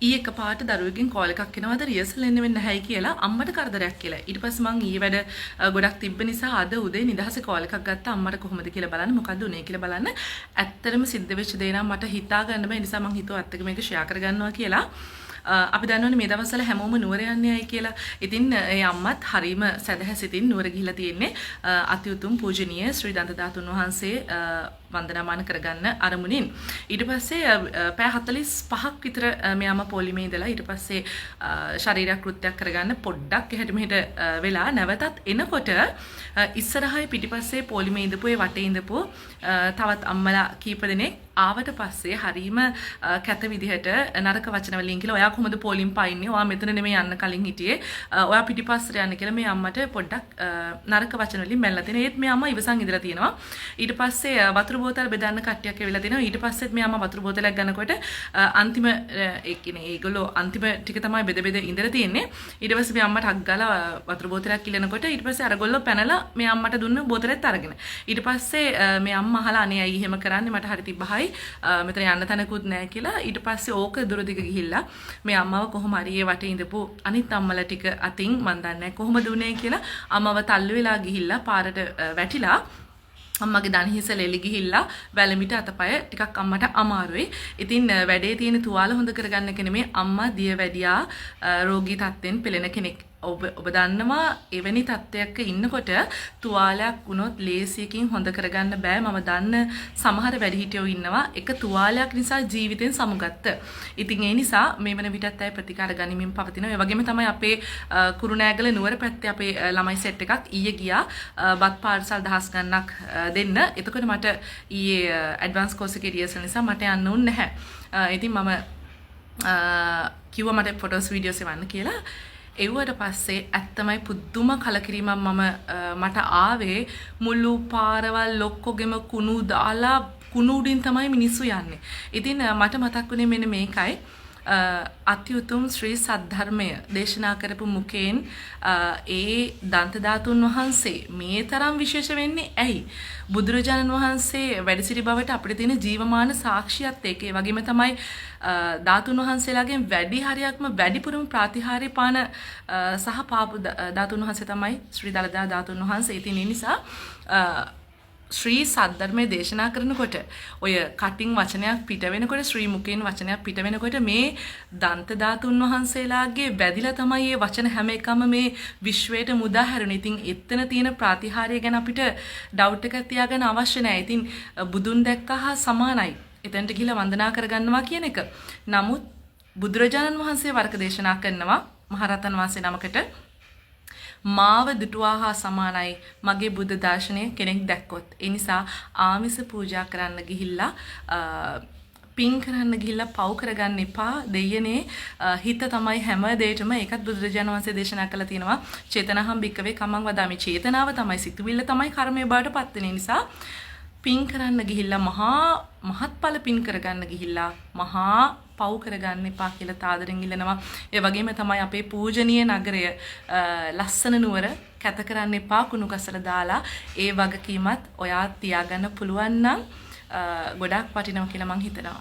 ඊ එකපාරට දරුවෙක්ගෙන් කෝල් එකක් එනවාද රියසල් එන්න වෙන්නේ නැහැයි කියලා අම්මට කරදරයක් කියලා. ඊට පස්සේ මං ඊ වැඩ ගොඩක් තිබ්බ නිසා අද උදේ නිදහසේ කෝල් එකක් ගත්තා අම්මට කොහොමද කියලා බලන්න මොකද්ද උනේ කියලා බලන්න. ඇත්තටම සිද්ධ වෙච්ච දේ නම් මට හිතා ගන්න බෑ. නිසා මං හිතුවා අත්තක මේක ෂෙයා කරගන්නවා කියලා. අපි දන්නවනේ මේ දවස්වල හැමෝම නුවර යන්නේ අය කියලා. ඉතින් ඒ අම්මත් හරීම සැදැහැසිතින් නුවර ගිහිලා තියෙන්නේ අති උතුම් පූජනීය ශ්‍රී දන්ත ධාතුන් වහන්සේ වන්දනාමාන කරගන්න අරමුණින්. ඊට පස්සේ පැය 45ක් විතර මේ අම්මා පොලිමේ ඉඳලා ඊට පස්සේ ශරීර කෘත්‍යයක් කරගන්න පොඩ්ඩක් එහෙට මෙහෙට වෙලා නැවතත් එනකොට ඉස්සරහයි පිටිපස්සේ පොලිමේ ඉඳපු ඒ වටේ ඉඳපු තවත් අම්මලා කීප දෙනෙක් ආවට පස්සේ හරීම කැත විදිහට නරක වචන වලින් කියලා ඔයා කොහොමද පොලිම් පයින්නේ? ඔයා මෙතන නෙමෙයි යන්න කලින් හිටියේ. ඔයා පිටිපස්සට යන්න කියලා මේ අම්මට පොඩ්ඩක් නරක වචන වලින් මැල්ලා තිනවා. ඒත් මේ අම්මා ඉවසන් ඉඳලා තියෙනවා. ඊට පස්සේ වතුර බෝතල් බෙදන්න කට්ටියක් ඇවිල්ලා තිනවා. ඊට පස්සෙත් මේ අම්මා වතුර බෝතලයක් ගන්නකොට අන්තිම ඒ කියන්නේ ඒගොල්ලෝ අන්තිම ටික තමයි බෙද බෙද ඉඳලා තියෙන්නේ. ඊට පස්සේ මේ අම්මට හක් ගාලා වතුර බෝතලයක් ඉල්ලනකොට ඊට පස්සේ අරගොල්ලෝ පැනලා මේ අම්මට දුන්න බෝතලෙත් අරගෙන. ඊට පස්සේ මේ අම්මා අහලා අනේ අයි එහෙම කරන්නේ මට හරි තිබ්බහයි මෙතන යන්න තැනකුත් නැහැ කියලා. ඊට පස්සේ ඕක දුර දිග ගිහිල්ලා මේ අම්මව කොහොම හරි ඒ වටේ ඉඳපු අනිත් අම්මලා ටික අතින් මන් දන්නේ නැහැ කොහොමද උනේ කියලා අම්මව තල්ලු වෙලා ගිහිල්ලා පාරට වැටිලා අම්මගේ දණහිස ලෙලි ගිහිල්ලා වැලමිට අතපය ටිකක් අම්මට අමාරුයි. ඉතින් වැඩේ තියෙන තුවාල හොඳ කරගන්න එක නෙමෙයි අම්මා දියවැඩියා රෝගී තත්ත්වෙන් පෙළෙන කෙනෙක්. ඔබ දන්නවා එවැනි තත්ත්වයක ඉන්නකොට තුවාලයක් වුණොත් ලේසියකින් හොඳ කරගන්න බෑ. මම දන්න සමහර වැඩිහිටියෝ ඉන්නවා එක තුවාලයක් නිසා ජීවිතෙන් සමුගත්ත. ඉතින් ඒ නිසා මේ වෙන විටත් අය ප්‍රතිකාර ගනිමින් පවතිනවා. ඒ වගේම තමයි අපේ කුරුණෑගල නුවර පැත්තේ අපේ ළමයි සෙට් එකක් ඊයේ ගියා බත් පාර්සල් දහස් ගණනක් දෙන්න. එතකොට මට ඊයේ ඇඩ්වාන්ස් කෝස් එකේ රියසල් නිසා මට යන්න උන් නැහැ. ඉතින් මම කිව්වා මට ෆොටෝස් වීඩියෝස් එවන්න කියලා. එව්වට පස්සේ ඇත්තමයි පුදුම කලකිරීමක් මට ආවේ. මුළු පාරවල් ලොක්කොගෙම කුණු දාලා කුණු උඩින් තමයි මිනිස්සු යන්නේ. ඉතින් මට මතක් වුණේ මෙන්න මේකයි. අති උතුම් ශ්‍රී සද්ධර්මය දේශනා කරපු මුකෙන් ඒ දන්ත ධාතුන් වහන්සේ මේ තරම් විශේෂ වෙන්නේ ඇයි? බුදුරජාණන් වහන්සේ වැඩ සිටි බවට අපිට තියෙන ජීවමාන සාක්ෂියත් ඒකේ වගේම තමයි ධාතුන් වහන්සේලාගෙන් වැඩි හරියක්ම වැඩිපුරම ප්‍රාතිහාර්ය පාන සහ පාපු ධාතුන් වහන්සේ තමයි ශ්‍රී දලදා ධාතුන් වහන්සේ. ඉතින් ඒ නිසා ශ්‍රී සද්ධර්මයේ දේශනා කරනකොට ඔය කටින් වචනයක් පිට වෙනකොට ශ්‍රී මුකෙන් වචනයක් පිට වෙනකොට මේ දන්ත ධාතුන් වහන්සේලාගේ වැදිලා තමයි මේ වචන හැම එකම මේ විශ්වයට මුදා හැරුණේ. ඉතින් එතන තියෙන ප්‍රාතිහාර්ය ගැන අපිට ඩවුට් එකක් තියාගන්න අවශ්‍ය නැහැ. ඉතින් බුදුන් දැක්කා හා සමානයි. එතනට ගිහිල්ලා වන්දනා කරගන්නවා කියන එක. නමුත් බුදුරජාණන් වහන්සේ වරක දේශනා කරනවා මහරහතන් වහන්සේ නමකට මාව දුටුවා හා සමානයි මගේ බුද්ධ දර්ශනය කෙනෙක් දැක්කොත්. ඒ නිසා ආමිස පූජා කරන්න ගිහිල්ලා පින් කරන්න ගිහිල්ලා පව් කරගන්න එපා. දෙයනේ හිත තමයි හැම දෙයකම. ඒකත් බුදුරජාණන් වහන්සේ දේශනා කළා තියෙනවා. චේතනහම් භික්කවේ කමං වදාමි. චේතනාව තමයි සිතුවිල්ල තමයි කර්මය බවට පත් වෙන නිසා පින් කරන්න ගිහිල්ලා මහත්ඵල පින් කරගන්න ගිහිල්ලා මහා පව් කරගන්න එපා කියලා තාදරෙන් ඉල්ලනවා. ඒ වගේම තමයි අපේ පූජනීය නගරය ලස්සන නුවර කැත කරන්න එපා කුණු කසල දාලා. ඒ වගකීමත් ඔයා තියාගන්න පුළුවන් නම් ගොඩක් වටිනවා කියලා මං හිතනවා.